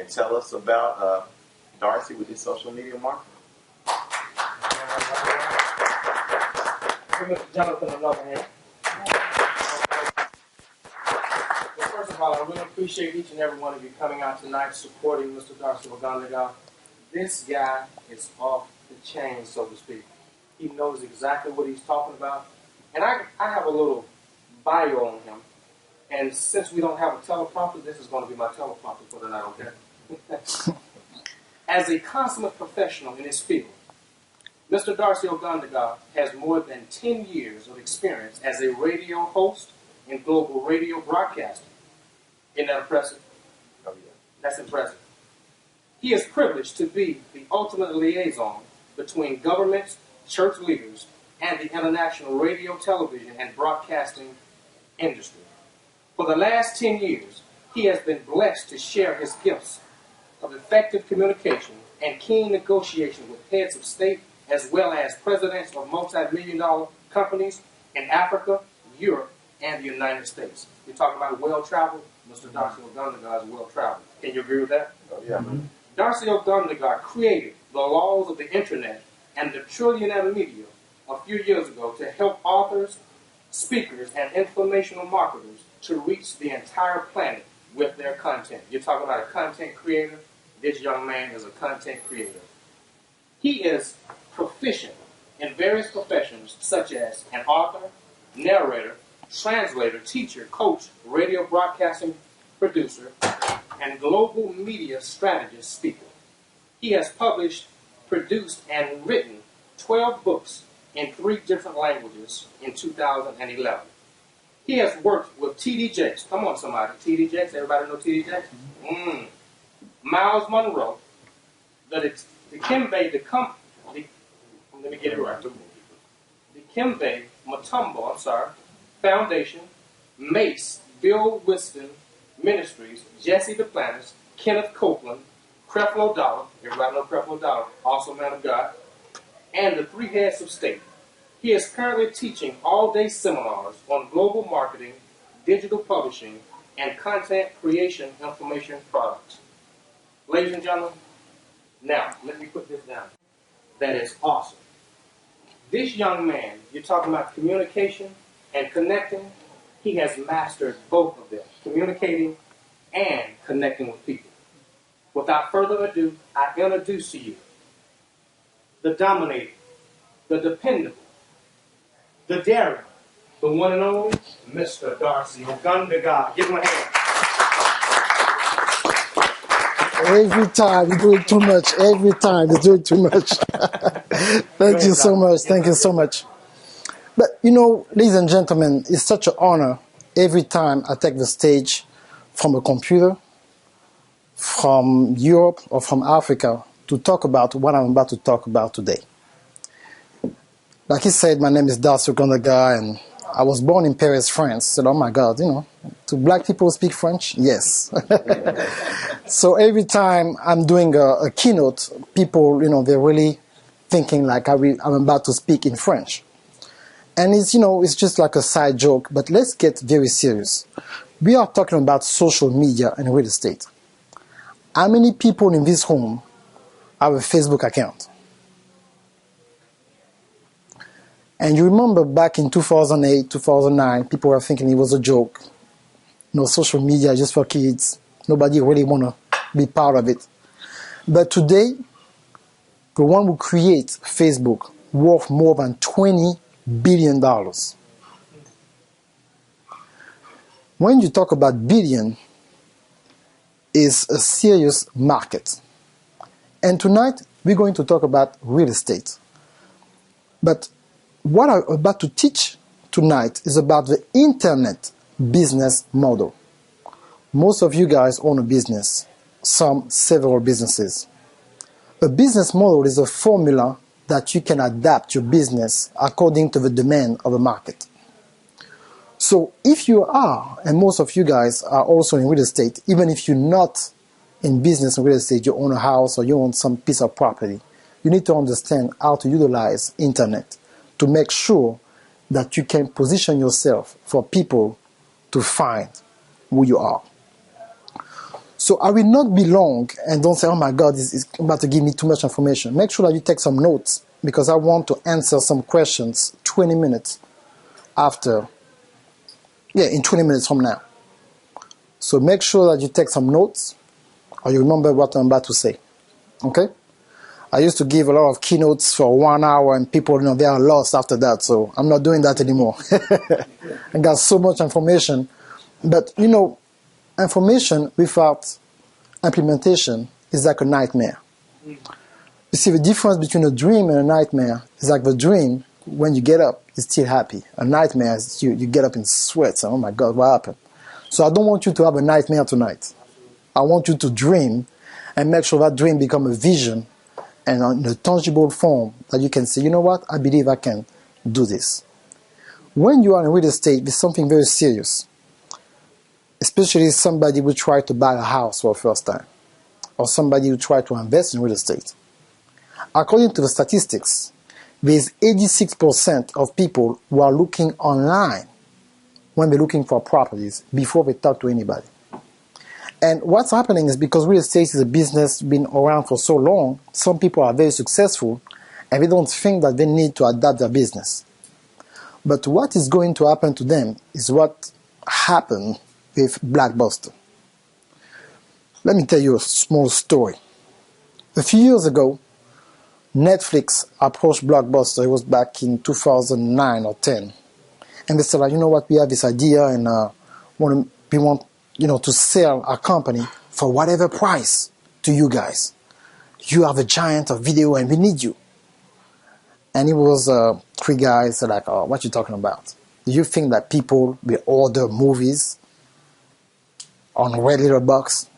and tell us about Darcy with his social media marketing. Give Mr. Jonathan another hand. Well, first of all, I really appreciate each and every one of you coming out tonight supporting Mr. Darcy Ogandaga. This guy is off the chain, so to speak. He knows exactly what he's talking about. And I have a little bio on him. And since we don't have a teleprompter, this is going to be my teleprompter for tonight, okay? As a consummate professional in his field, Mr. Darcy Ogandaga has more than 10 years of experience as a radio host in global radio broadcasting. Isn't that impressive? Oh, yeah. That's impressive. He is privileged to be the ultimate liaison between governments, church leaders, and the international radio, television, and broadcasting industry. For the last 10 years, he has been blessed to share his gifts of effective communication and keen negotiation with heads of state as well as presidents of multi-million-dollar companies in Africa, Europe, and the United States. You're talking about well-traveled? Mr. Darcy Ogandaga is well-traveled. Can you agree with that? Oh, yeah. Mm-hmm. Darcy Ogandaga created the laws of the Internet and the trillionaire media a few years ago to help authors, speakers, and informational marketers to reach the entire planet with their content. You're talking about a content creator. This young man is a content creator. He is proficient in various professions such as an author, narrator, translator, teacher, coach, radio broadcasting producer, and global media strategist speaker. He has published, produced, and written 12 books in 3 different languages in 2011. He has worked with T.D. Jakes. Come on, somebody. T.D. Jakes. Everybody know T.D. Jakes? Miles Monroe. The Dikembe Mutombo, Foundation, Mace, Bill Whiston Ministries, Jesse Duplantis, Kenneth Copeland, Creflo Dollar, everybody know Creflo Dollar, also man of God, and the 3 heads of state. He is currently teaching all-day seminars on global marketing, digital publishing, and content creation information products. Ladies and gentlemen, now, let me put this down. That is awesome. This young man, you're talking about communication and connecting, he has mastered both of them, communicating and connecting with people. Without further ado, I introduce to you the dominating, the dependable, the daring, the one and only, Mr. Darcy Ogandaga. Give him a hand. Every time you're doing too much. Every time you're doing too much. Thank you so much. Thank you so much. But you know, ladies and gentlemen, it's such an honor every time I take the stage from a computer, from Europe or from Africa to talk about what I'm about to talk about today. Like he said, my name is Darcy Ogandaga, and I was born in Paris, France. I said, oh my God, you know, do black people speak French? Yes. So every time I'm doing a keynote, people, you know, they're really thinking like I'm about to speak in French. And it's, you know, it's just like a side joke, but let's get very serious. We are talking about social media and real estate. How many people in this room have a Facebook account? And you remember back in 2008, 2009, people were thinking it was a joke. You know, social media just for kids. Nobody really want to be part of it. But today, the one who creates Facebook worth more than $20 billion. When you talk about billion, it's a serious market. And tonight, we're going to talk about real estate. But what I'm about to teach tonight is about the internet business model. Most of you guys own a business, some several businesses. A business model is a formula that you can adapt your business according to the demand of the market. So if you are, and most of you guys are also in real estate, even if you're not in business in real estate, you own a house or you own some piece of property, you need to understand how to utilize internet to make sure that you can position yourself for people to find who you are. So I will not be long, and don't say, oh my God, it's about to give me too much information. Make sure that you take some notes, because I want to answer some questions 20 minutes after, in 20 minutes from now. So make sure that you take some notes, or you remember what I'm about to say. Okay? I used to give a lot of keynotes for 1 hour, and people, they are lost after that. So I'm not doing that anymore. I got so much information. But, information without implementation is like a nightmare. You see, the difference between a dream and a nightmare is like the dream, when you get up, is still happy. A nightmare is you get up in sweats. Oh my God, what happened? So I don't want you to have a nightmare tonight. I want you to dream and make sure that dream become a vision and in a tangible form that you can say, you know what, I believe I can do this. When you are in real estate, it's something very serious. Especially somebody who try to buy a house for the first time, or somebody who try to invest in real estate. According to the statistics, there is 86% of people who are looking online when they're looking for properties before they talk to anybody. And what's happening is, because real estate is a business been around for so long, some people are very successful and they don't think that they need to adapt their business. But what is going to happen to them is what happened with Blockbuster. Let me tell you a small story. A few years ago, Netflix approached Blockbuster. It was back in 2009 or 10. And they said, you know what, we have this idea, and we want to sell our company for whatever price to you guys. You are the giant of video and we need you. And it was 3 guys like, oh, what you talking about? Do you think that people will order movies on Red Little Box?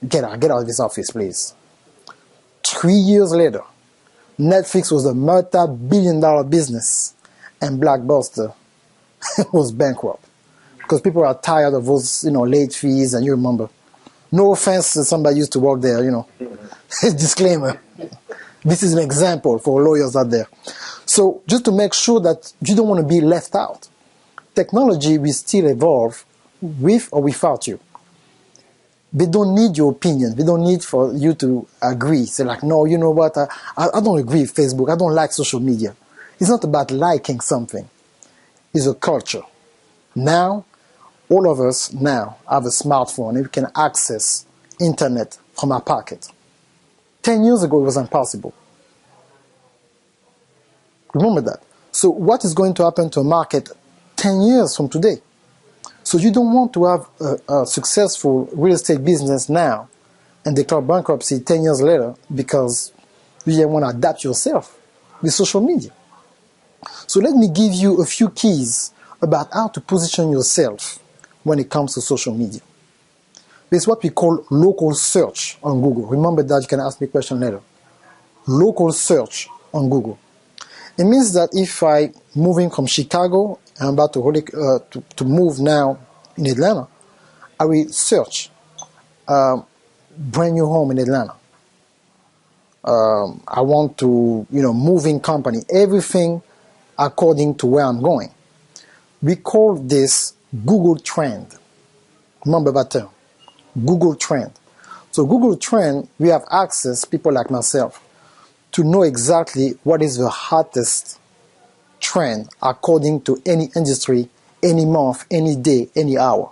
Get out of this office, please. 3 years later, Netflix was a multi-billion-dollar business, and Blockbuster was bankrupt, because people are tired of those, late fees. And you remember, no offense to somebody used to work there, Disclaimer. This is an example for lawyers out there. So just to make sure that you don't want to be left out, technology will still evolve with or without you. They don't need your opinion. They don't need for you to agree. Say like, no, you know what? I don't agree with Facebook. I don't like social media. It's not about liking something. It's a culture. Now, all of us now have a smartphone and we can access internet from our pocket. 10 years ago, it was impossible. Remember that. So what is going to happen to a market 10 years from today? So you don't want to have a successful real estate business now and declare bankruptcy 10 years later because you want to adapt yourself with social media. So let me give you a few keys about how to position yourself when it comes to social media. There's what we call local search on Google. Remember that, you can ask me a question later. Local search on Google. It means that if I'm moving from Chicago and I'm about to move now in Atlanta, I will search brand new home in Atlanta. I want to, moving company, everything according to where I'm going. We call this Google Trend. Remember that term, Google Trend. So Google Trend, we have access, people like myself, to know exactly what is the hottest trend according to any industry, any month, any day, any hour.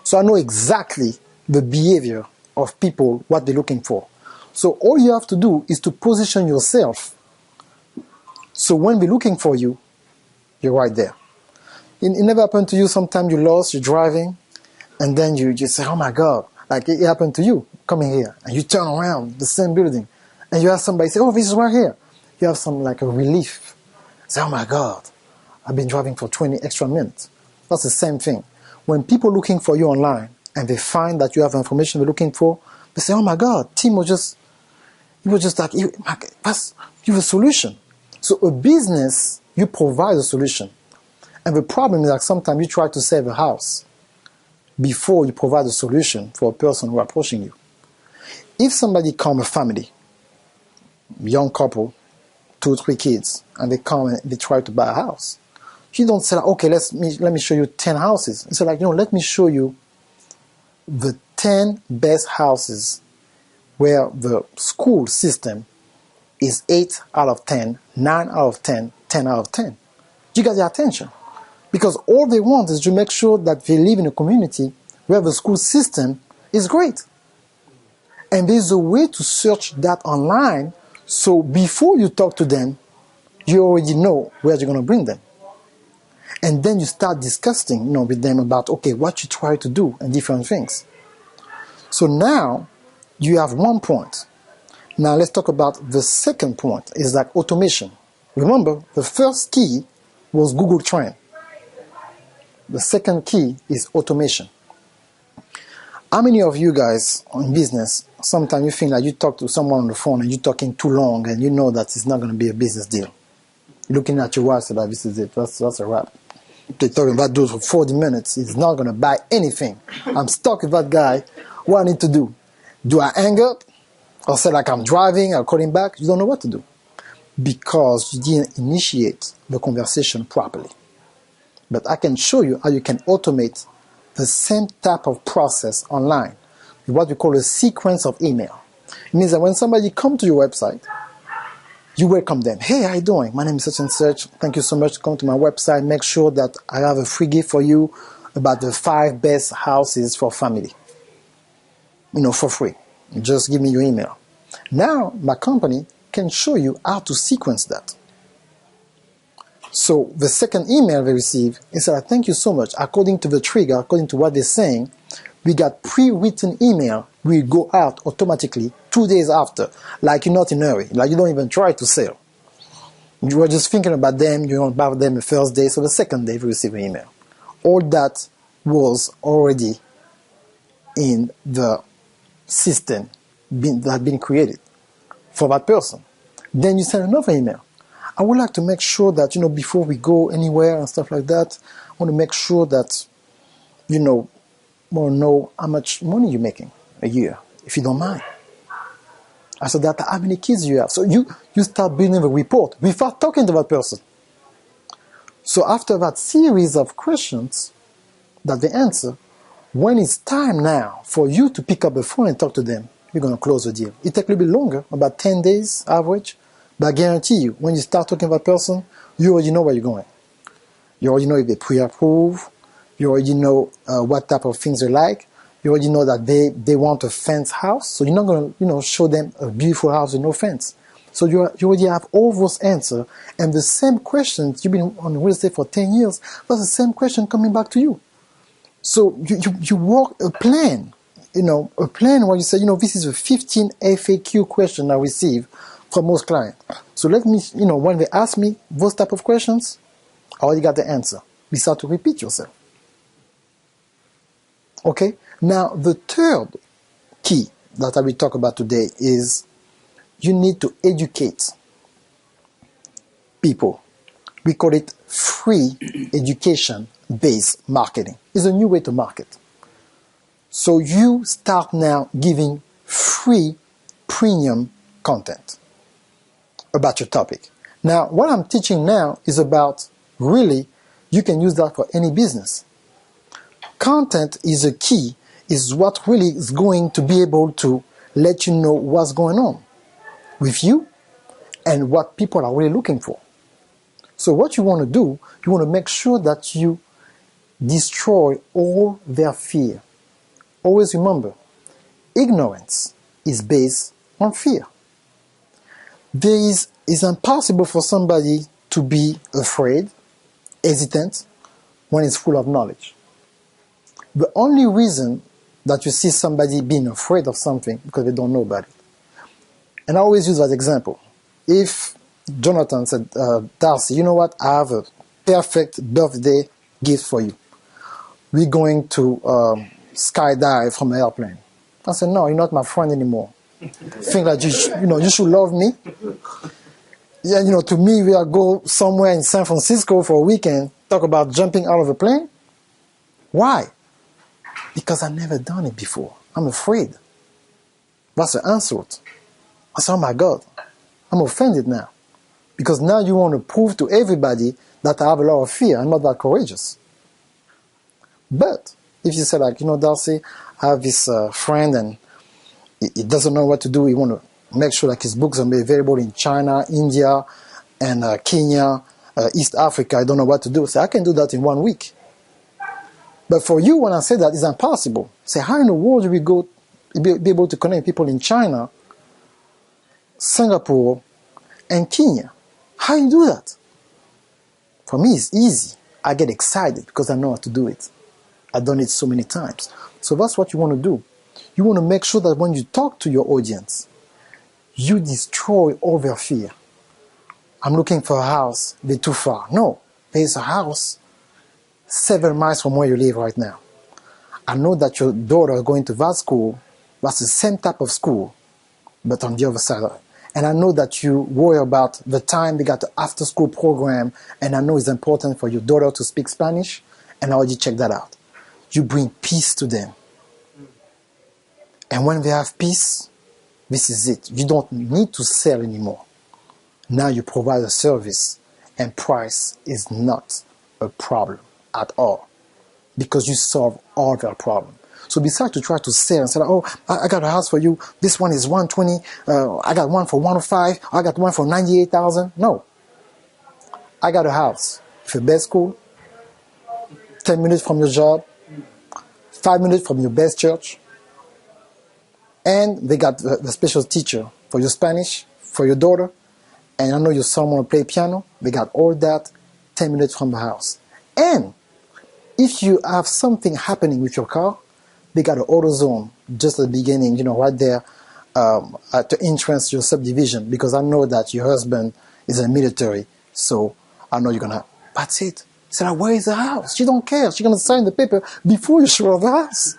So I know exactly the behavior of people, what they're looking for. So all you have to do is to position yourself. So when they're looking for you, you're right there. It never happened to you, sometimes you're lost, you're driving, and then you just say, oh my God, like it happened to you, coming here, and you turn around, the same building, and you have somebody say, oh, this is right here. You have some like a relief. Say, oh my God, I've been driving for 20 extra minutes. That's the same thing. When people are looking for you online and they find that you have information they're looking for, they say, oh my God, Tim was just like, you have a solution. So a business, you provide a solution. And the problem is that sometimes you try to save a house before you provide a solution for a person who is approaching you. If somebody comes, a family, young couple, 2 or 3 kids, and they come and they try to buy a house, you don't say, okay, let me show you 10 houses. It's like, let me show you the 10 best houses where the school system is 8 out of 10, 9 out of 10, 10 out of 10. You got their attention. Because all they want is to make sure that they live in a community where the school system is great. And there's a way to search that online, so before you talk to them, you already know where you're going to bring them. And then you start discussing, with them about, okay, what you try to do and different things. So now you have one point. Now let's talk about the second point, is like automation. Remember, the first key was Google Trend. The second key is automation. How many of you guys in business, sometimes you think like you talk to someone on the phone and you're talking too long and you know that it's not going to be a business deal? You're looking at your watch, like, this is it, that's a wrap. They're talking about those for 40 minutes, he's not going to buy anything. I'm stuck with that guy, what I need to do? Do I hang up? Or say like I'm driving, I'll call him back? You don't know what to do. Because you didn't initiate the conversation properly. But I can show you how you can automate the same type of process online, what we call a sequence of email. It means that when somebody comes to your website, you welcome them. Hey, how you doing? My name is such and such. Thank you so much to come to my website. Make sure that I have a free gift for you about the 5 best houses for family. For free. Just give me your email. Now, my company can show you how to sequence that. So the second email they receive is that, thank you so much. According to the trigger, according to what they're saying, we got pre-written email will go out automatically 2 days after. Like you're not in a hurry. Like you don't even try to sell. You were just thinking about them. You don't about them the first day. So the second day, you receive an email. All that was already in the system that had been created for that person. Then you send another email. I would like to make sure that, before we go anywhere and stuff like that, I want to make sure that, want to know how much money you're making a year, if you don't mind. After that, how many kids you have. So you start building the report without talking to that person. So after that series of questions that they answer, when it's time now for you to pick up the phone and talk to them, you're going to close the deal. It takes a little bit longer, about 10 days average. But I guarantee you, when you start talking to that person, you already know where you're going. You already know if they pre-approve. You already know what type of things they like. You already know that they want a fenced house. So you're not going to, show them a beautiful house with no fence. So you already have all those answers. And the same questions, you've been on real estate for 10 years, that's the same question coming back to you. So you work a plan, a plan where you say, this is a 15 FAQ question I receive from most clients. So let me, when they ask me those type of questions, I already got the answer. You start to repeat yourself. Okay? Now, the third key that I will talk about today is you need to educate people. We call it free education-based marketing. It's a new way to market. So you start now giving free premium content about your topic. Now, what I'm teaching now is about, really, you can use that for any business. Content is a key, is what really is going to be able to let you know what's going on with you and what people are really looking for. So what you want to do, you want to make sure that you destroy all their fear. Always remember, ignorance is based on fear. It's impossible for somebody to be afraid, hesitant, when it's full of knowledge. The only reason that you see somebody being afraid of something because they don't know about it. And I always use that example. If Jonathan said, Darcy, you know what? I have a perfect birthday gift for you. We're going to skydive from an airplane. I said, no, you're not my friend anymore. Think that you should love me. Yeah, to me, we'll go somewhere in San Francisco for a weekend, talk about jumping out of a plane. Why? Because I've never done it before. I'm afraid. That's the answer. I said, oh my God, I'm offended now. Because now you want to prove to everybody that I have a lot of fear. I'm not that courageous. But if you say like, Darcy, have this friend and he doesn't know what to do. He want to make sure like his books are available in China, India, and Kenya, East Africa. I don't know what to do. So I can do that in 1 week. But for you, when I say that, it's impossible. Say, how in the world do we go be able to connect people in China, Singapore, and Kenya? How you do that? For me, it's easy. I get excited because I know how to do it. I've done it so many times. So that's what you want to do. You want to make sure that when you talk to your audience, you destroy all their fear. I'm looking for a house, they're too far. No, there's a house 7 miles from where you live right now. I know that your daughter is going to that school. That's the same type of school, but on the other side of it. And I know that you worry about the time they got the after-school program, and I know it's important for your daughter to speak Spanish, and I already checked that out. You bring peace to them. And when they have peace, this is it. You don't need to sell anymore. Now you provide a service, and price is not a problem at all, because you solve all their problems. So besides to try to sell and say, oh, I got a house for you. This one is 120. I got one for 105. I got one for 98,000. No. I got a house for the best school, 10 minutes from your job, 5 minutes from your best church, and they got the special teacher for your Spanish, for your daughter, and I know your son want to play piano. They got all that 10 minutes from the house. And if you have something happening with your car, they got an auto zone just at the beginning, right there at the entrance to your subdivision, because I know that your husband is in the military, so I know you're going to, that's it. Say, where is the house? She don't care. She's going to sign the paper before you show her the house.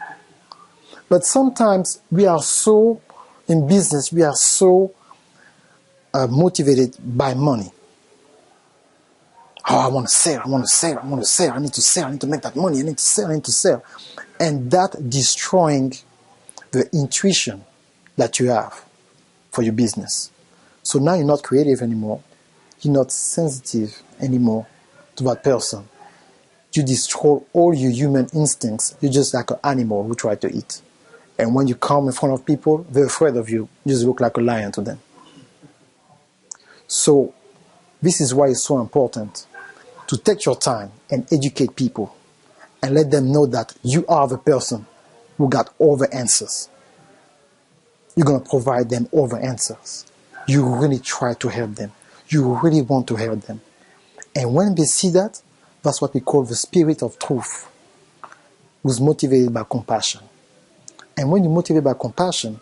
But sometimes we are so, in business, we are so motivated by money. Oh, I want to sell, I want to sell, I want to sell, I need to sell, I need to make that money, I need to sell, I need to sell. And that destroying the intuition that you have for your business. So now you're not creative anymore. You're not sensitive anymore to that person. You destroy all your human instincts. You're just like an animal who try to eat. And when you come in front of people, they're afraid of you. You just look like a lion to them. So this is why it's so important to take your time and educate people and let them know that you are the person who got all the answers. You're going to provide them all the answers. You really try to help them. You really want to help them. And when they see that, that's what we call the spirit of truth, who's motivated by compassion. And when you're motivated by compassion,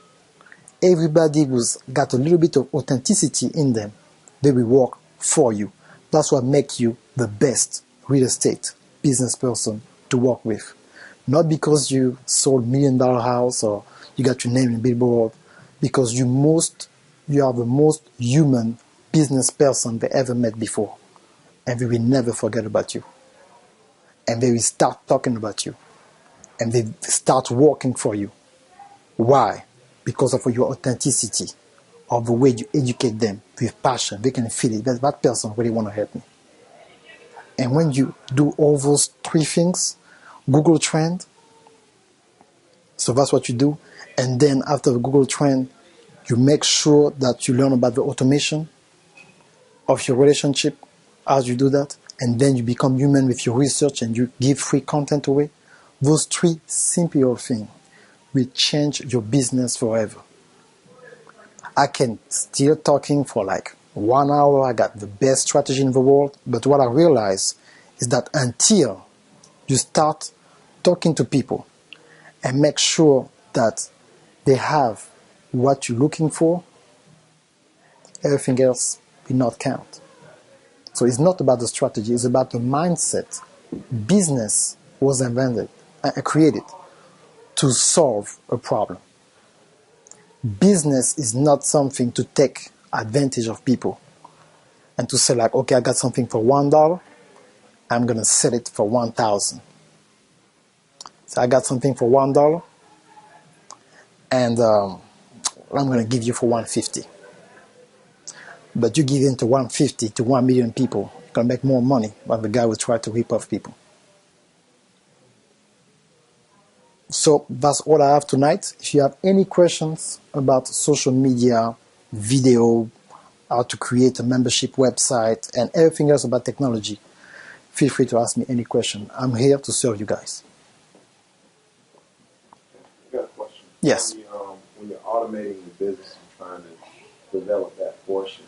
everybody who's got a little bit of authenticity in them, they will work for you. That's what makes you the best real estate business person to work with. Not because you sold $1 million house or you got your name in Billboard, because you are the most human business person they ever met before. And they will never forget about you. And they will start talking about you. And they start working for you. Why? Because of your authenticity, of the way you educate them with passion. They can feel it. That person really want to help me. And when you do all those 3 things, Google Trend, so that's what you do. And then after the Google Trend, you make sure that you learn about the automation of your relationship as you do that. And then you become human with your research and you give free content away. Those 3 simple things will change your business forever. I can still talking for like 1 hour. I got the best strategy in the world. But what I realize is that until you start talking to people and make sure that they have what you're looking for, everything else will not count. So it's not about the strategy. It's about the mindset. Business was created to solve a problem. Business is not something to take advantage of people and to say like, okay, I got something for $1, I'm going to sell it for 1,000. So I got something for $1 and I'm going to give you for 150. But you give in to 150 to 1 million people, you're going to make more money than the guy who try to rip off people. So that's all I have tonight. If you have any questions about social media, video, how to create a membership website, and everything else about technology, feel free to ask me any question. I'm here to serve you guys. I got a question. Yes. When you're automating the business and trying to develop that portion,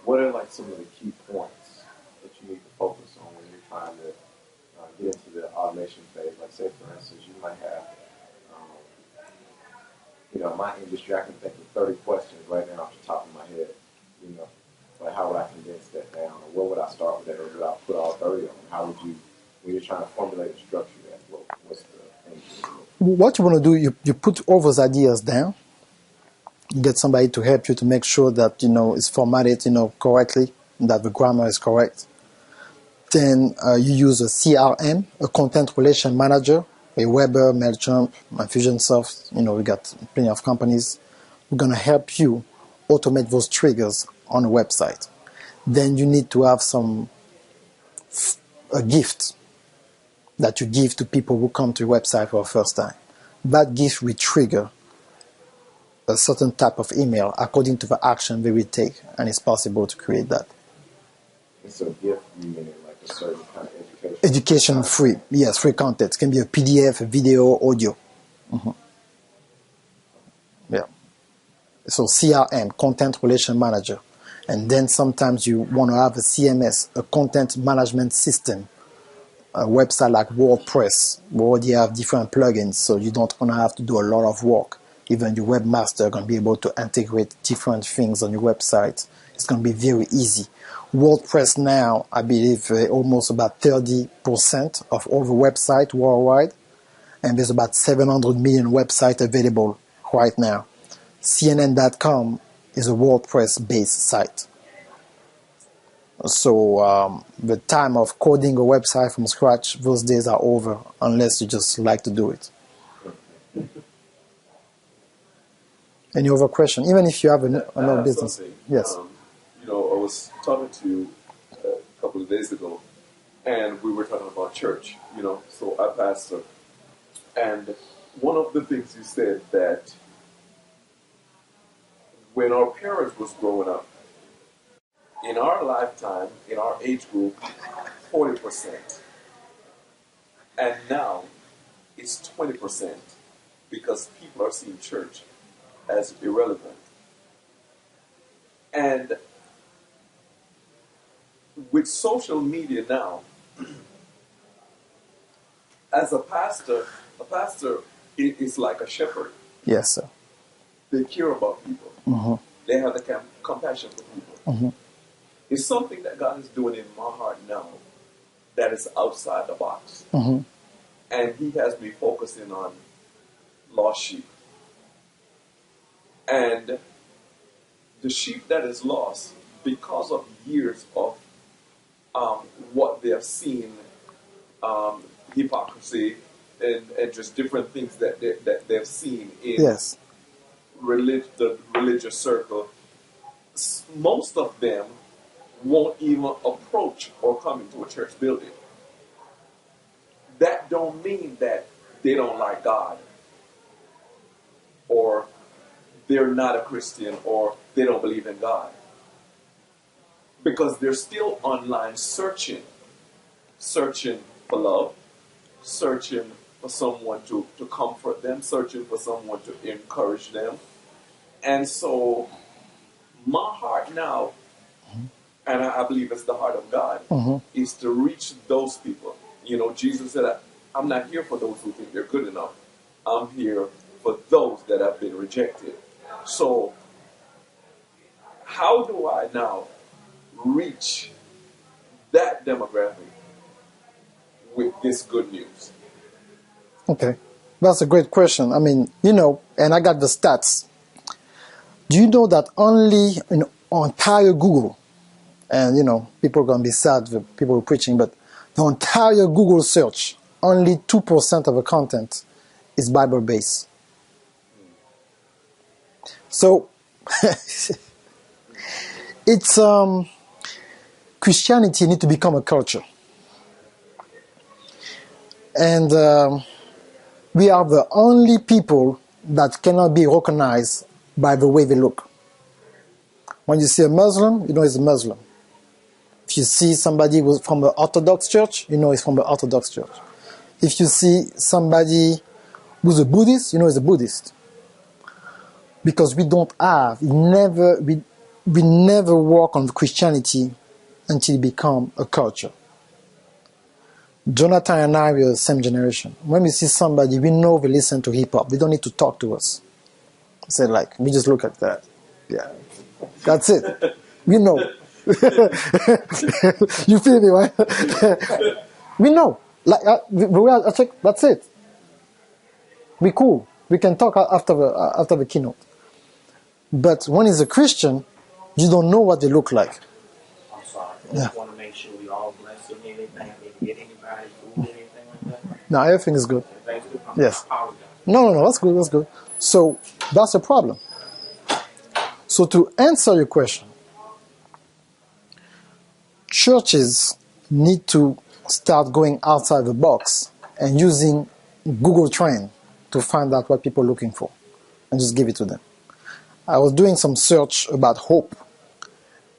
what are like some of the key points that you need to focus on when you're trying to get into the automation phase? Like, say, for instance, you might have, my industry, I can think of 30 questions right now off the top of my head. Like, how would I condense that down? Or where would I start with that? Or would I put all 30 on? How would you, when you're trying to formulate and structure that, what's the thing you do? What you want to do, you put all those ideas down. You get somebody to help you to make sure that, it's formatted, correctly, that the grammar is correct. Then you use a CRM, a content relation manager, a Weber, MailChimp, Infusionsoft. We got plenty of companies. We're going to help you automate those triggers on a website. Then you need to have a gift that you give to people who come to your website for the first time. That gift will trigger a certain type of email according to the action they will take, and it's possible to create that. It's a gift, you mean like a certain kind of education? Education free, yes, free content. It can be a PDF, a video, audio. Yeah. So CRM, Content Relation Manager. And then sometimes you want to have a CMS, a content management system. A website like WordPress, we already have different plugins, so you don't want to have to do a lot of work. Even your webmaster going to be able to integrate different things on your website. It's going to be very easy. WordPress now, I believe, almost about 30% of all the websites worldwide, and there's about 700 million websites available right now. CNN.com is a WordPress-based site. So the time of coding a website from scratch, those days are over, unless you just like to do it. Any other question? Even if you have another business. Something. Yes. I was talking to you a couple of days ago, and we were talking about church, so I pastor. And one of the things you said that when our parents was growing up, in our lifetime, in our age group, 40%. And now it's 20% because people are seeing church as irrelevant. And with social media now, as a pastor is like a shepherd. Yes, sir. They care about people. Mm-hmm. They have the compassion for people. Mm-hmm. It's something that God is doing in my heart now that is outside the box. Mm-hmm. And He has me focusing on lost sheep. And the sheep that is lost, because of years of what they have seen, hypocrisy, and just different things that they've seen in Yes. the religious circle, most of them won't even approach or come into a church building. That don't mean that they don't like God, or they're not a Christian, or they don't believe in God. Because they're still online searching for love, searching for someone to comfort them, searching for someone to encourage them. And so my heart now, and I believe it's the heart of God, is to reach those people. Jesus said, I'm not here for those who think they're good enough. I'm here for those that have been rejected. So how do I now reach that demographic with this good news? Okay. That's a great question. I mean, and I got the stats. Do you know that only in entire Google, and people are going to be sad, the people who are preaching, but the entire Google search, only 2% of the content is Bible-based. So, it's Christianity need to become a culture. And we are the only people that cannot be recognized by the way they look. When you see a Muslim, you know he's a Muslim. If you see somebody who's from the Orthodox Church, you know he's from the Orthodox Church. If you see somebody who's a Buddhist, you know he's a Buddhist. Because we never work on Christianity until it become a culture. Jonathan and I are the same generation. When we see somebody, we know they listen to hip-hop. They don't need to talk to us. Say we just look at that. Yeah. That's it. We know. You feel me, right? We know. That's it. We cool. We can talk after the keynote. But when he's a Christian, you don't know what they look like. I'm sorry. Yeah. I just want to make sure we all bless in anything. Get anybody food, anything like that. No, everything is good. Everything's good. Yes. I apologize. No, that's good. So that's the problem. So to answer your question, churches need to start going outside the box and using Google Trend to find out what people are looking for and just give it to them. I was doing some search about hope,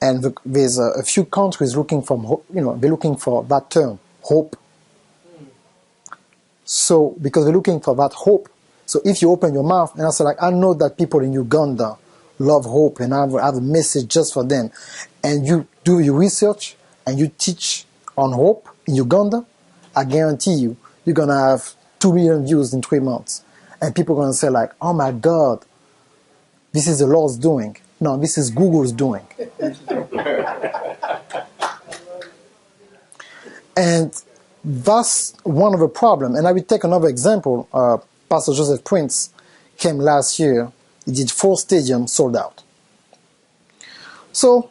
and there's a few countries looking for hope, they're looking for that term, hope. So, because they're looking for that hope, so if you open your mouth and I say I know that people in Uganda love hope and I have a message just for them, and you do your research and you teach on hope in Uganda, I guarantee you, you're going to have 2 million views in 3 months. And people are going to say oh my God, this is the Lord's doing. No, this is Google's doing. And that's one of the problems. And I will take another example. Pastor Joseph Prince came last year. He did 4 stadiums sold out. So,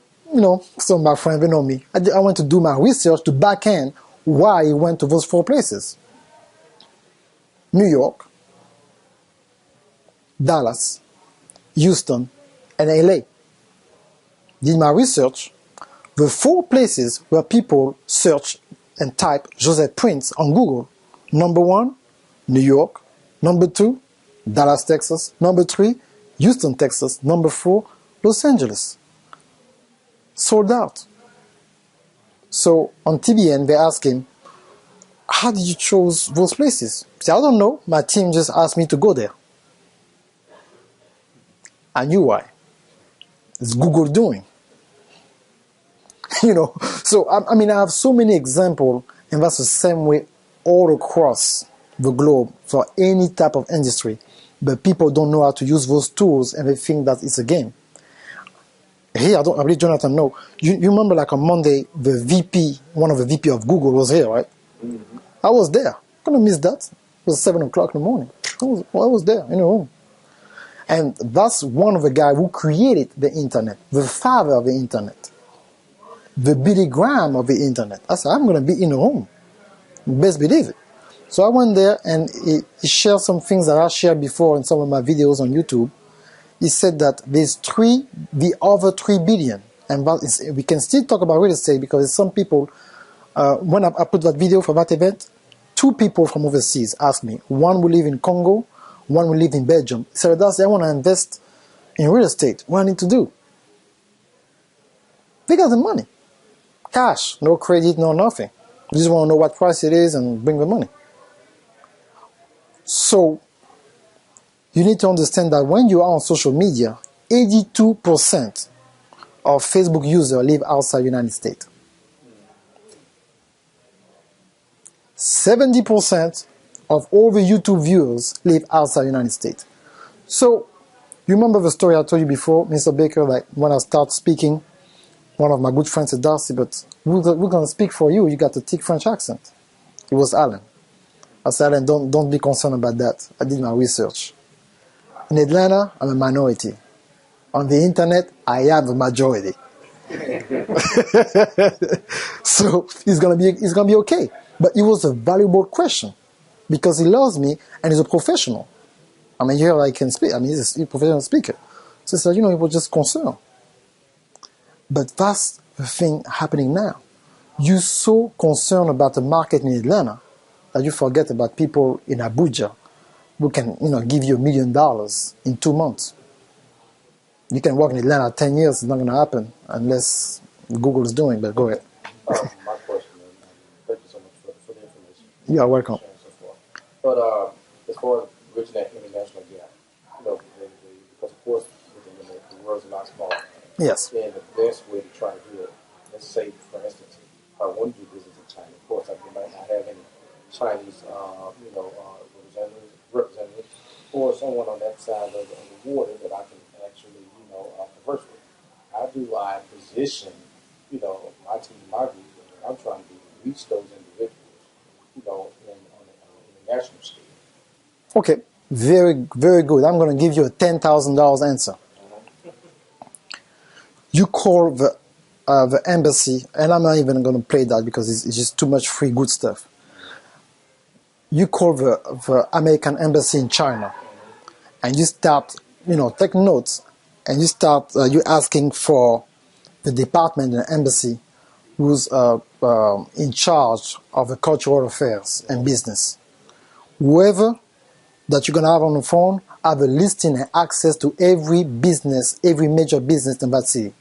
some of my friends, they know me. I went to do my research to back end why he went to those 4 places. New York, Dallas, Houston, and LA. Did my research. The 4 places where people search and type Joseph Prince on Google. Number 1, New York. Number 2, Dallas, Texas. Number 3, Houston, Texas. Number 4, Los Angeles. Sold out. So on TBN, they asked him, how did you choose those places? He said, I don't know. My team just asked me to go there. I knew why. It's Google doing. So I have so many examples, and that's the same way all across the globe for any type of industry. But people don't know how to use those tools, and they think that it's a game. Here, I believe Jonathan know. You remember on Monday, one of the VP of Google was here, right? Mm-hmm. I was there. Couldn't miss that. It was 7 o'clock in the morning. I was there in the room. And that's one of the guys who created the internet, the father of the internet, the Billy Graham of the internet. I said, I'm going to be in the room. Best believe it. So I went there and he shared some things that I shared before in some of my videos on YouTube. He said that there's the over 3 billion. And we can still talk about real estate because some people, when I put that video for that event, 2 people from overseas asked me. One will live in Congo, one will live in Belgium. He said, Darcy, I want to invest in real estate. What do I need to do? They got the money. Cash, no credit, no nothing. You just want to know what price it is and bring the money. So, you need to understand that when you are on social media, 82% of Facebook users live outside the United States. 70% of all the YouTube viewers live outside the United States. So, you remember the story I told you before, Mr. Baker, when I start speaking, one of my good friends said, Darcy, but we're going to speak for you. You got a thick French accent. It was Alan. I said, Alan, don't be concerned about that. I did my research. In Atlanta, I'm a minority. On the internet, I am a majority. So it's gonna be okay. But it was a valuable question because he loves me and he's a professional. Here I can speak. He's a professional speaker. So he said, he was just concerned. But that's the thing happening now. You're so concerned about the market in Atlanta that you forget about people in Abuja we can, give you $1 million in 2 months. You can work in Atlanta 10 years, it's not going to happen unless Google is doing, but go ahead. My question, thank you so much for the information. You are welcome. So far. But as far as bridging that international gap, because of course the world's a lot smaller. Yes. And the best way to try to do it, let's say, for instance, if I want to do business in China, of course I might not have any Chinese, representatives or someone on that side of the water that I can actually, converse with. How do I position, my team, my group, and I'm trying to reach those individuals, on a national scale? Okay, very, very good. I'm going to give you a $10,000 answer. You call the embassy, and I'm not even going to play that because it's just too much free good stuff. You call the American embassy in China, and you start, take notes, and you start, you asking for the department and embassy who's in charge of the cultural affairs and business. Whoever that you're going to have on the phone have a listing and access to every business, every major business in that city.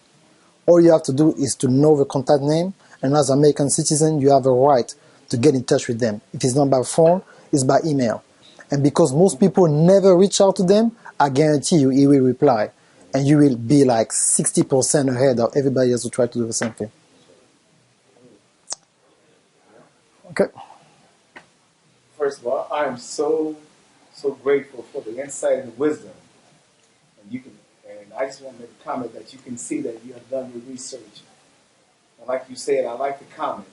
All you have to do is to know the contact name, and as an American citizen, you have a right to get in touch with them. If it's not by phone, it's by email. And because most people never reach out to them, I guarantee you he will reply. And you will be like 60% ahead of everybody else who try to do the same thing. Okay. First of all, I am so grateful for the insight and wisdom. And I just want to make a comment that you can see that you have done your research. And like you said, I like the comment.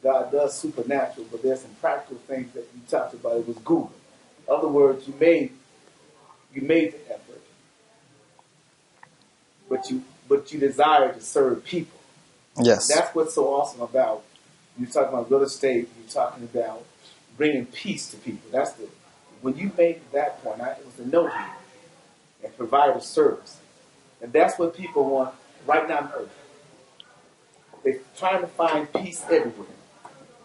God does supernatural, but there's some practical things that you talked about. It was Google. In other words, you made the effort, but you desire to serve people. Yes. That's what's so awesome about you're talking about real estate. You're talking about bringing peace to people. When you made that point, it was to know you and provide a service, and that's what people want right now on earth. They're trying to find peace everywhere.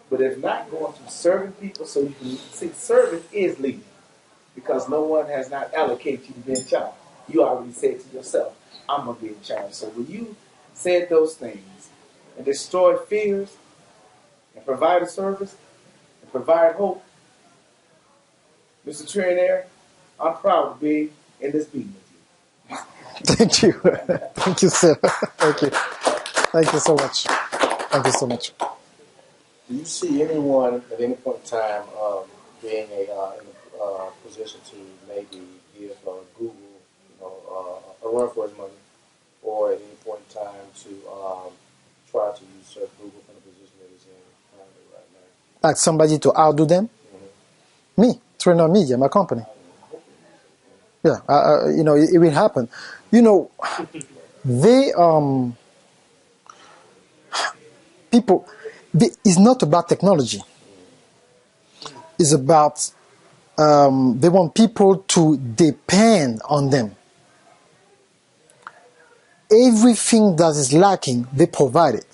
But if not going to serving people, so you can see service is leading, because no one has not allocated you to be in charge. You already said to yourself, I'm going to be in charge. So when you said those things and destroyed fears and provided service and provided hope, Mr. Trillionaire, I'm proud to be in this meeting with you. Thank you. Thank you, sir. Thank you. Thank you so much. Thank you so much. Do you see anyone at any point in time being in a position to maybe give Google, a run for his money, or at any point in time to try to usurp Google from the position that it's in currently right now? Like somebody to outdo them? Mm-hmm. Me, Trainer Media, my company. Yeah, it will happen. People, it's not about technology. It's about, they want people to depend on them. Everything that is lacking, they provide it.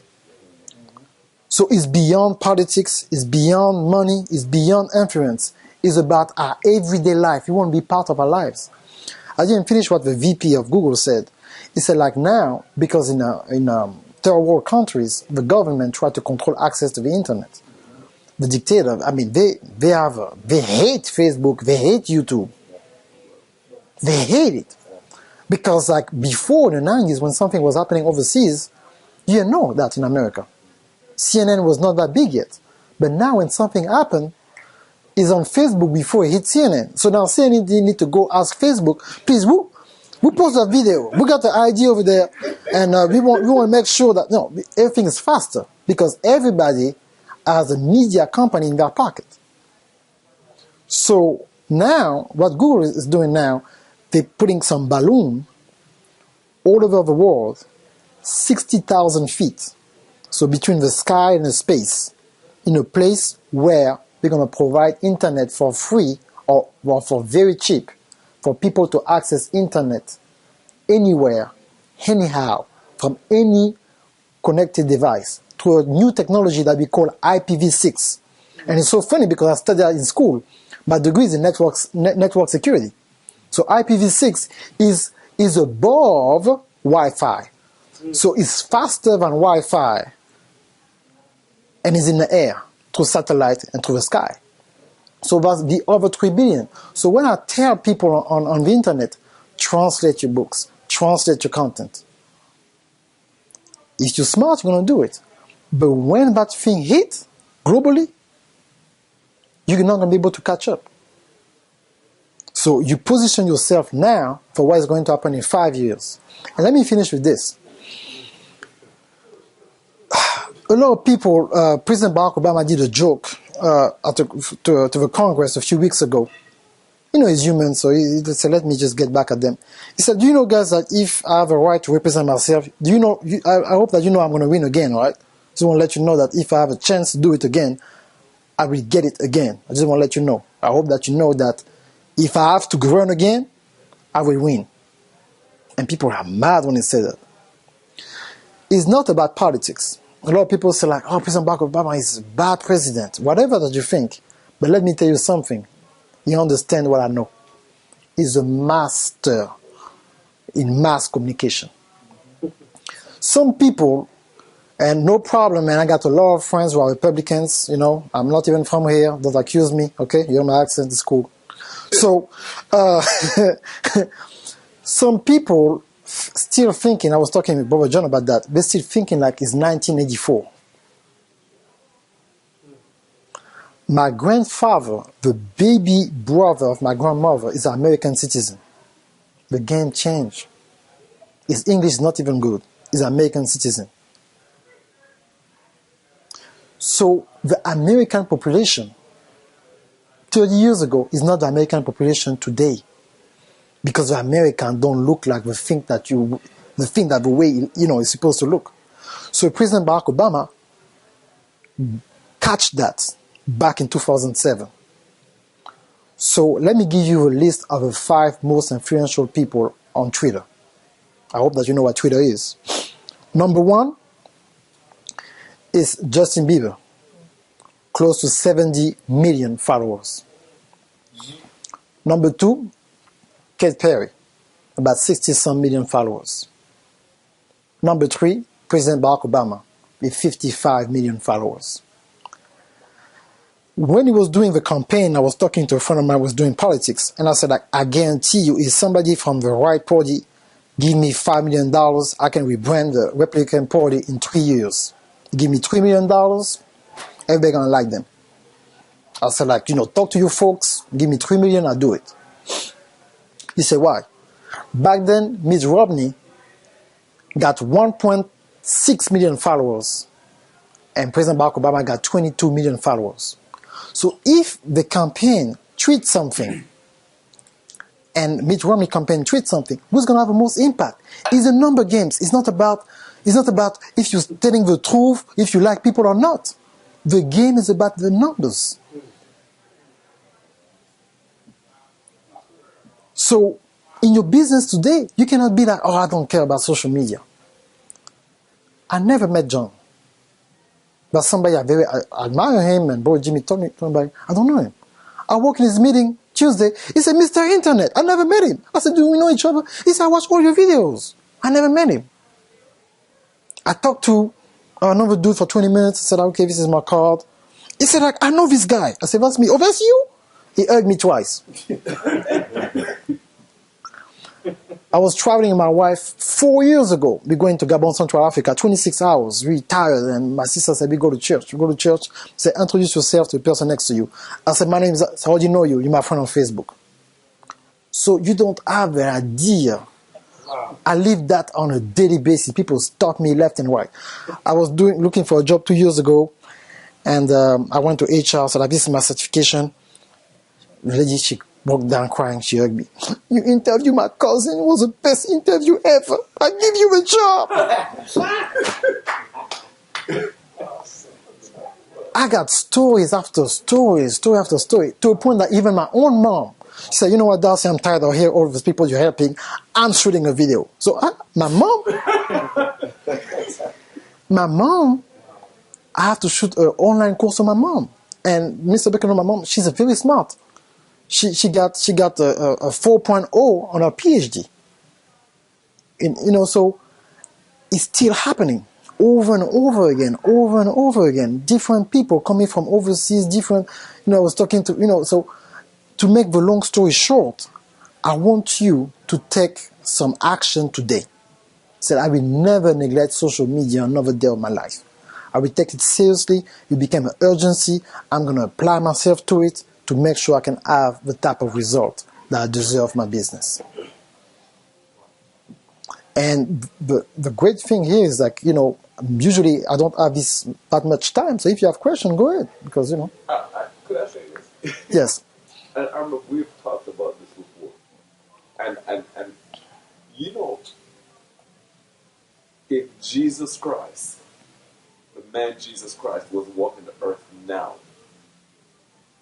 So it's beyond politics, it's beyond money, it's beyond influence. It's about our everyday life. You want to be part of our lives. I didn't finish what the VP of Google said. He said, like now, because in third world countries, the government try to control access to the internet. The dictator, they hate Facebook, they hate YouTube. They hate it. Because like before the 90s, when something was happening overseas, you didn't know that in America. CNN was not that big yet. But now when something happened, it's on Facebook before it hit CNN. So now CNN need to go ask Facebook, please, who post that video? We got the ID over there, and we want to make sure that everything is faster, because everybody has a media company in their pocket. So now, what Google is doing now, they're putting some balloon all over the world, 60,000 feet. So between the sky and the space, in a place where they're going to provide internet for free or for very cheap for people to access internet anywhere, anyhow, from any connected device through a new technology that we call IPv6. And it's so funny because I studied that in school. My degree is in network security. So IPv6 is above Wi-Fi. So it's faster than Wi-Fi and is in the air through satellite and through the sky. So that's the over 3 billion. So when I tell people on the internet, translate your books, translate your content. If you're smart, you're going to do it. But when that thing hits globally, you're not going to be able to catch up. So you position yourself now for what is going to happen in 5 years. And let me finish with this. A lot of people, President Barack Obama did a joke to the Congress a few weeks ago. You know, he's human, so he said, let me just get back at them. He said, do you know, guys, that if I have a right to represent myself, do you know, I hope that you know I'm going to win again, right? I just want to let you know that if I have a chance to do it again, I will get it again. I just want to let you know. I hope that you know that if I have to run again, I will win. And people are mad when he said that. It's not about politics. A lot of people say like, oh, President Barack Obama is a bad president. Whatever that you think. But let me tell you something. You understand what I know. He's a master in mass communication. Some people, and no problem, man, I got a lot of friends who are Republicans, you know. I'm not even from here. Don't accuse me, okay? You know my accent, it's cool. So, some people still thinking, I was talking with Brother John about that, they're still thinking like it's 1984. My grandfather, the baby brother of my grandmother, is an American citizen. The game changed. His English is not even good. He's an American citizen. So the American population 30 years ago is not the American population today. Because the Americans don't look like the thing that the way, you know, is supposed to look. So President Barack Obama catch that back in 2007. So let me give you a list of the 5 most influential people on Twitter. I hope that you know what Twitter is. Number 1 is Justin Bieber, close to 70 million followers. Number 2, Katy Perry, about 60-some million followers. Number 3, President Barack Obama, with 55 million followers. When he was doing the campaign, I was talking to a friend of mine who was doing politics, and I said, like, I guarantee you, if somebody from the right party give me $5 million, I can rebrand the Republican Party in 3 years. Give me $3 million, everybody gonna like them. I said, like, you know, talk to you folks, give me $3 million, I'll do it. He said, why? Back then, Mitt Romney got 1.6 million followers, and President Barack Obama got 22 million followers. So if the campaign tweets something, and Mitt Romney campaign tweets something, who's going to have the most impact? It's a number games. It's not about if you're telling the truth, if you like people or not. The game is about the numbers. So, in your business today, you cannot be like, oh, I don't care about social media. I never met John. But somebody I admire him, and Bro Jimmy told me about, I don't know him. I walk in his meeting Tuesday. He said, Mr. Internet. I never met him. I said, do we know each other? He said, I watch all your videos. I never met him. I talked to another dude for 20 minutes. I said, okay, this is my card. He said, like, I know this guy. I said, that's me. Oh, that's you? He hugged me twice. I was traveling with my wife 4 years ago. We're going to Gabon, Central Africa, 26 hours. We tired, and my sister said, we go to church. We go to church. Say, introduce yourself to the person next to you. I said, my name is, how do you know you? You're my friend on Facebook. So you don't have an idea. I live that on a daily basis. People stop me left and right. I was looking for a job 2 years ago, and I went to HR, said, this is my certification. The lady, she walked down crying, she hugged me. You interviewed my cousin, it was the best interview ever. I give you a job. I got stories after stories, story after story, to a point that even my own mom, she said, you know what, Darcy, I'm tired of hearing all these people you're helping. I'm shooting a video. So my mom, I have to shoot an online course on my mom. And Mr. Becker, my mom, she's very smart. She got a 4.0 on her PhD. So it's still happening over and over again. Different people coming from overseas, different, I was talking to, so to make the long story short, I want you to take some action today. Said, I will never neglect social media another day of my life. I will take it seriously. It became an urgency. I'm going to apply myself to it to make sure I can have the type of result that I deserve my business. And the great thing here is like, usually I don't have that much time. So if you have questions, go ahead. Because, Could I say this? Yes. And I remember we've talked about this before. And if Jesus Christ, the man Jesus Christ, was walking the earth now,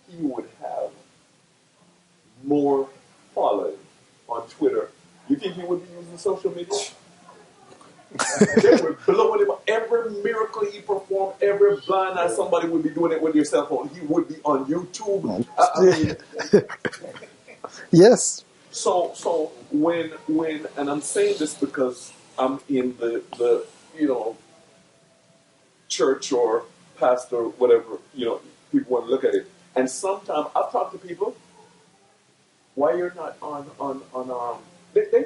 he would have more followers on Twitter. You think he would be using social media? They were blowing him up. Every miracle he performed, every blind eye, somebody would be doing it with their cell phone. He would be on YouTube. Yes. So when and I'm saying this because I'm in the church or pastor, whatever, people want to look at it. And sometimes I've talked to people, why you're not on they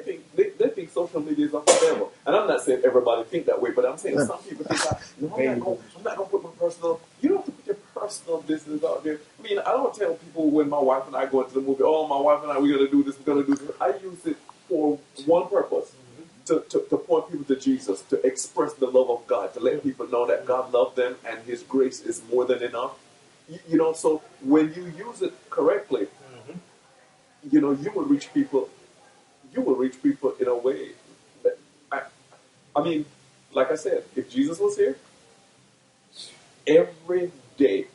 think social media is unavailable. And I'm not saying everybody think that way, but I'm saying some people think, I'm not going to put my personal, you don't have to put your personal business out there. I mean, I don't tell people when my wife and I go into the movie, oh, my wife and I, we're going to do this, we're going to do this. I use it for one purpose, to point people to Jesus, to express the love of God, to let people know that God loved them and His grace is more than enough. So when you use it correctly, you will reach people. You will reach people in a way that, I mean, like I said, if Jesus was here, every day,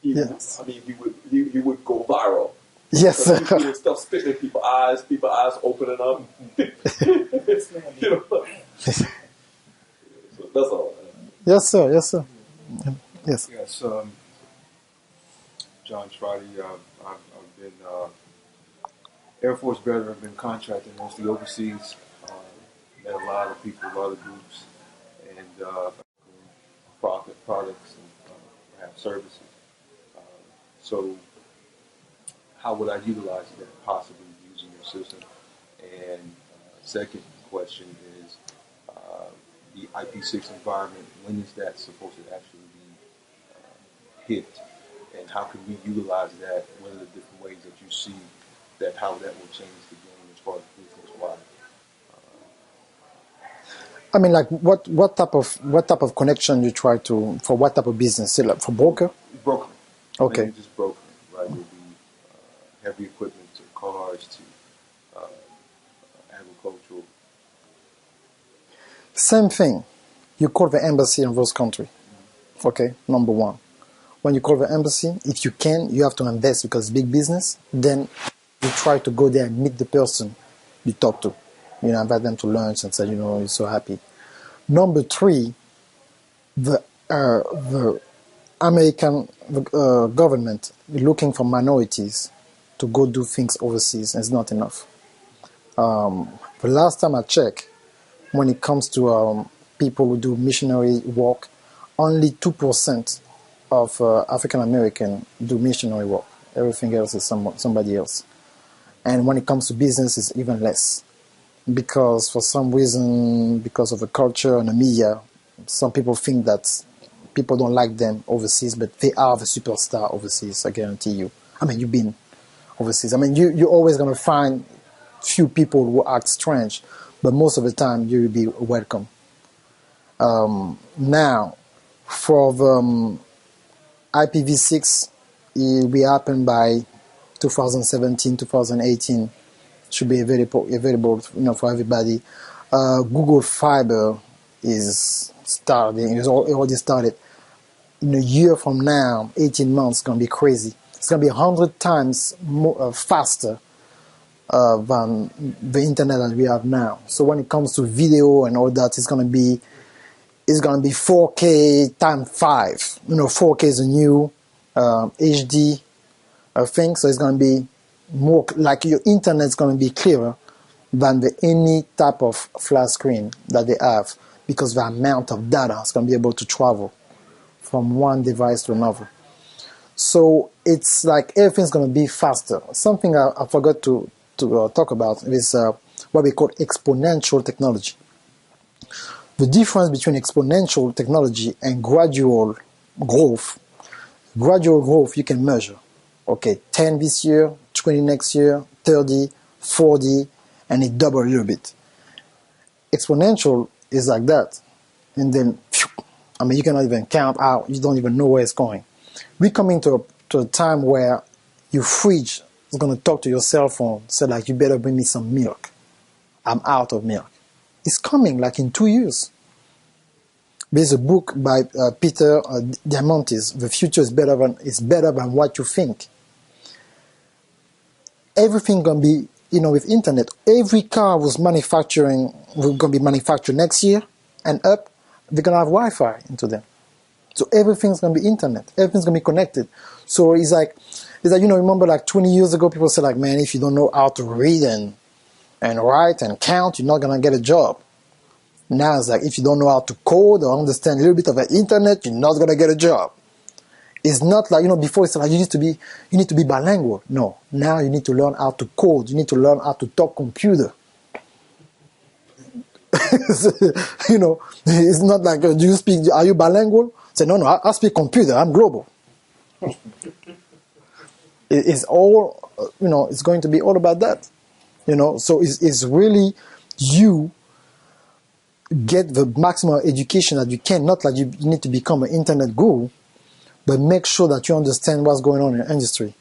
he would go viral. Yes. People would stuff spitting in people's eyes opening up. So that's all. Yes, sir. Yes, sir. Yes. Yes. John Trotty, I've been Air Force veteran, been contracting mostly overseas. Met a lot of people, a lot of groups, and products and have services. So how would I utilize that, possibly using your system? And second question is the IP6 environment, when is that supposed to actually be hit? And how can we utilize that? What are the different ways that you see that, how that will change the game as far as business-wise? I mean, like what type of connection you try to, for what type of business? Say like for broker? Broker. Okay. Maybe just broker, right? It would be heavy equipment to cars to agricultural. Same thing. You call the embassy in those countries. Okay, number one. When you call the embassy, if you can, you have to invest because it's big business. Then you try to go there and meet the person you talk to. Invite them to lunch and say, you're so happy. Number three, the American government looking for minorities to go do things overseas is not enough. The last time I checked, when it comes to people who do missionary work, only 2% of African American do missionary work. Everything else is somebody else. And when it comes to business, it's even less. Because for some reason, because of the culture and the media, some people think that people don't like them overseas, but they are the superstar overseas, I guarantee you. I mean, you've been overseas. I mean, you're always going to find few people who act strange, but most of the time you will be welcome. Now, for the IPv6, it will be happen by 2017, 2018. Should be available, for everybody. Google Fiber is starting. It's already started. In a year from now, 18 months, it's going to be crazy. It's going to be 100 times more, faster than the internet that we have now. So when it comes to video and all that, it's going to be 4K times 5. 4K is a new HD. thing, so it's going to be more, like your internet is going to be clearer than any type of flat screen that they have, because the amount of data is going to be able to travel from one device to another. So it's like everything's going to be faster. Something I forgot to talk about is what we call exponential technology. The difference between exponential technology and gradual growth you can measure. Okay, 10 this year, 20 next year, 30, 40, and it double a little bit. Exponential is like that. And then, I mean, you cannot even count out. You don't even know where it's going. We're coming to a time where your fridge is going to talk to your cell phone, say like, you better bring me some milk. I'm out of milk. It's coming like in 2 years. There's a book by Peter Diamandis, The Future is better than what you think. Everything going to be, with internet. Every car was going to be manufactured next year and up, they're going to have Wi-Fi into them. So everything's going to be internet. Everything's going to be connected. So it's like, remember like 20 years ago, people said like, man, if you don't know how to read and write and count, you're not going to get a job. Now it's like, if you don't know how to code or understand a little bit of the internet, you're not going to get a job. It's not like, before it's like you need to be bilingual. No, now you need to learn how to code. You need to learn how to talk computer. It's not like, are you bilingual? Say, no, I speak computer. I'm global. It's all, it's going to be all about that. So it's really you get the maximum education that you can. Not like you need to become an internet guru, but make sure that you understand what's going on in the industry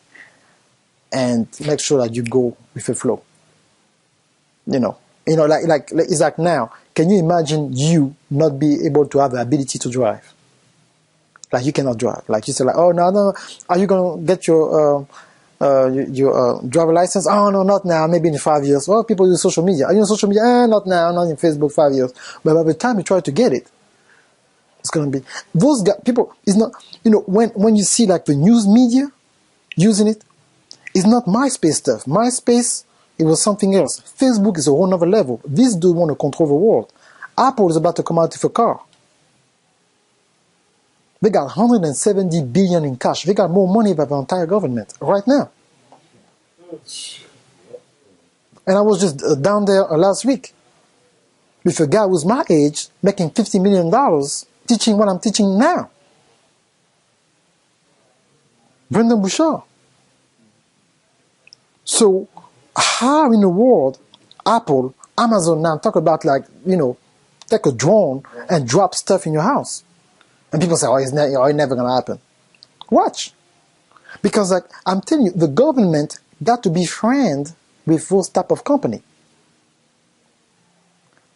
and make sure that you go with the flow. Like it's like now, can you imagine you not be able to have the ability to drive? Like you cannot drive. Like you say like, oh no, are you going to get your driver license? Oh no, not now, maybe in 5 years. Well, people use social media. Are you on social media? Not now, not in Facebook, 5 years. But by the time you try to get it, it's going to be, those guys, people, it's not, when you see like the news media using it, it's not MySpace stuff. MySpace, it was something else. Facebook is a whole other level. These dudes want to control the world. Apple is about to come out with a car. They got 170 billion in cash. They got more money than the entire government right now. And I was just down there last week with a guy who's my age making $50 million teaching what I'm teaching now. Brendan Bouchard. So how in the world Apple, Amazon now talk about like, take a drone and drop stuff in your house? And people say, it's never going to happen. Watch. Because like, I'm telling you, the government got to be friends with those type of company.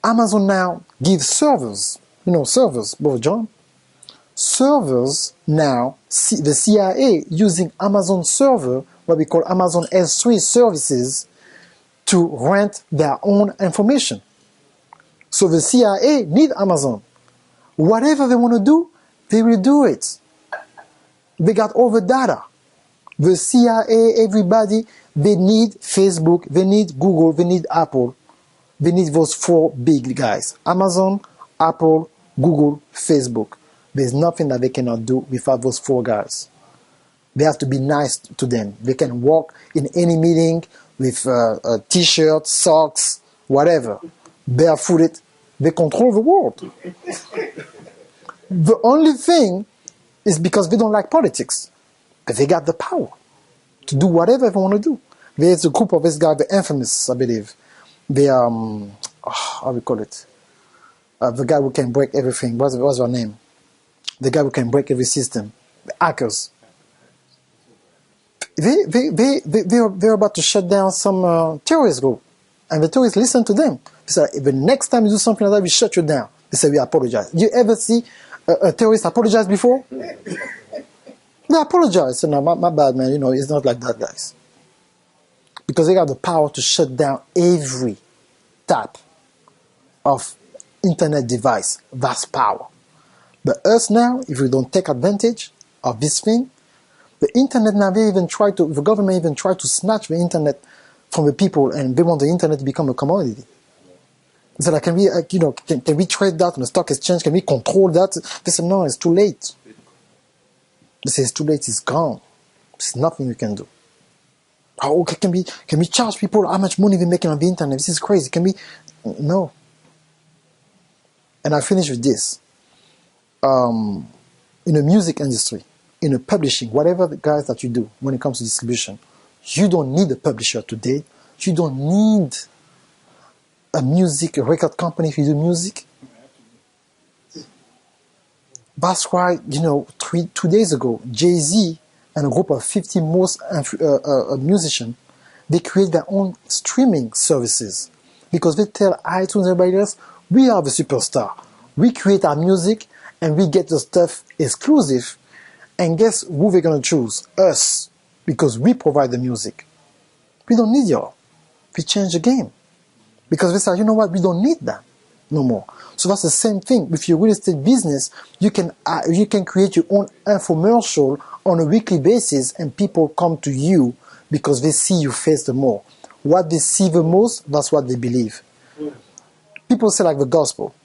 Amazon now gives servers, servers, Brother John. Servers now, the CIA using Amazon server, what we call Amazon S3 services, to rent their own information. So the CIA need Amazon. Whatever they want to do, they will do it. They got all the data. The CIA, everybody, they need Facebook, they need Google, they need Apple. They need those four big guys. Amazon, Apple, Google, Facebook. There's nothing that they cannot do without those four guys. They have to be nice to them. They can walk in any meeting with a t-shirt, socks, whatever. Barefooted. They control the world. The only thing is because they don't like politics. But they got the power to do whatever they want to do. There's a group of this guy, the infamous, I believe. They how we call it? The guy who can break everything. What's their name? The guy who can break every system. The hackers. They're about to shut down some terrorist group. And the terrorists listen to them. They say, the next time you do something like that, we shut you down. They say, we apologize. You ever see a terrorist apologize before? They apologize. So, no, my bad, man. It's not like that, guys. Because they got the power to shut down every type of internet device. That's power. But us now, if we don't take advantage of this thing, The internet now, the government even tried to snatch the internet from the people, and they want the internet to become a commodity. They said, like, can we trade that on the stock exchange? Can we control that? They said, no, it's too late. They say it's too late, it's gone. There's nothing we can do. Oh, okay, can we charge people how much money we're making on the internet? This is crazy. Can we? No. And I finish with this. In the music industry, in the publishing, whatever the guys that you do when it comes to distribution, you don't need a publisher today. You don't need a record company if you do music. That's why, 2 days ago, Jay-Z and a group of 50 most musicians, they create their own streaming services. Because they tell iTunes and everybody else, we are the superstar. We create our music and we get the stuff exclusive. And guess who they're going to choose? Us. Because we provide the music. We don't need y'all. We change the game. Because they say, you know what, we don't need that no more. So that's the same thing. With your real estate business, you can create your own infomercial on a weekly basis and people come to you because they see your face the more. What they see the most, that's what they believe. People say like the gospel.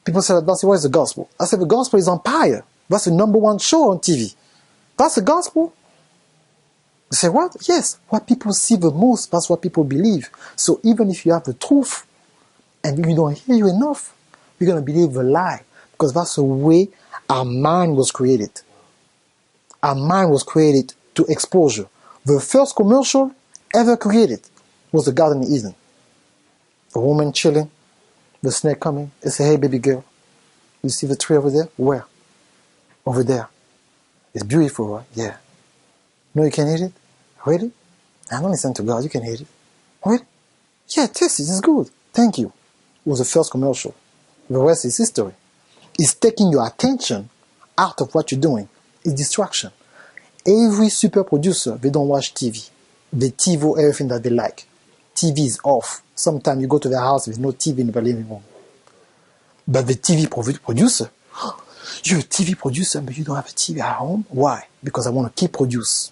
People say, Darcy, what is the gospel? I said, the gospel is Empire. That's the #1 show on TV. That's the gospel. They say, what? Yes. What people see the most, that's what people believe. So even if you have the truth and we don't hear you enough, we're going to believe the lie. Because that's the way our mind was created. Our mind was created to exposure. The first commercial ever created was the Garden of Eden. The woman chilling, the snake coming. They say, hey, baby girl, you see the tree over there? Where? Over there. It's beautiful, right? Yeah. No, you can eat it? Really? I don't listen to God. You can eat it. Really? Yeah, taste it. It's good. Thank you. It was the first commercial. The rest is history. It's taking your attention out of what you're doing. It's distraction. Every super producer, they don't watch TV. They TiVo everything that they like. TV is off. Sometimes you go to their house, there's no TV in the living room. But the TV producer, you're a TV producer, but you don't have a TV at home? Why? Because I want to keep produce,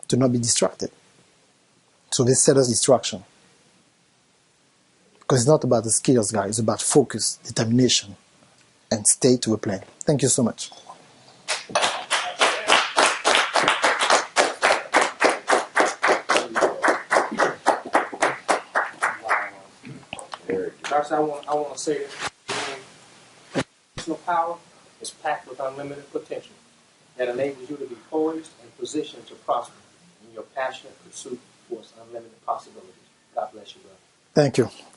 to not be distracted. So they set us distraction. Because it's not about the skills, guys. It's about focus, determination, and stay to a plan. Thank you so much. Darcy, I want to say this. Personal power is packed with unlimited potential that enables you to be poised and positioned to prosper in your passionate pursuit towards unlimited possibilities. God bless you, brother. Thank you.